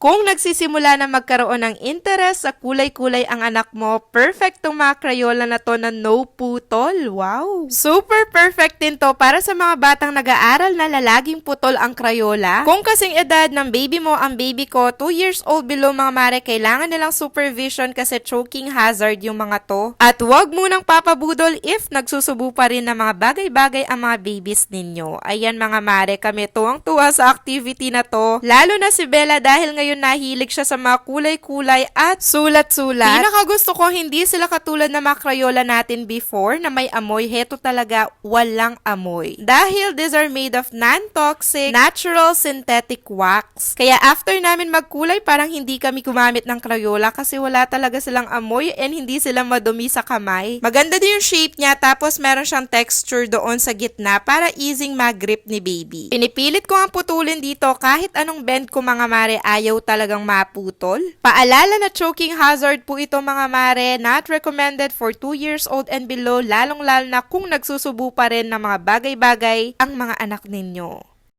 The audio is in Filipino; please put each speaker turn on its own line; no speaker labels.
Kung nagsisimula na magkaroon ng interest sa kulay-kulay ang anak mo, perfect tong mga Crayola na to na no putol. Wow! Super perfect din to para sa mga batang nag-aaral na lalaging putol ang Crayola. Kung kasing edad ng baby mo ang baby ko, 2 years old below mga mare, kailangan nilang supervision kasi choking hazard yung mga to. At wag munang papabudol if nagsusubo pa rin ng mga bagay-bagay ang mga babies ninyo. Ayan mga mare, kami tuwang-tuwa sa activity na to. Lalo na si Bella dahil ngayon nahilig siya sa mga kulay-kulay at sulat-sulat. Pinakagusto ko hindi sila katulad ng mga Crayola natin before na may amoy. Heto talaga walang amoy. Dahil these are made of non-toxic, natural synthetic wax. Kaya after namin magkulay, parang hindi kami gumamit ng Crayola kasi wala talaga silang amoy and hindi sila madumi sa kamay. Maganda din yung shape niya tapos meron siyang texture doon sa gitna para easing mag-grip ni baby. Pinipilit ko ang putulin dito kahit anong bend ko mga mare, ayaw talagang maputol. Paalala na choking hazard po ito mga mare, not recommended for 2 years old and below, lalong-lalo na kung nagsusubo pa rin ng mga bagay-bagay ang mga anak ninyo.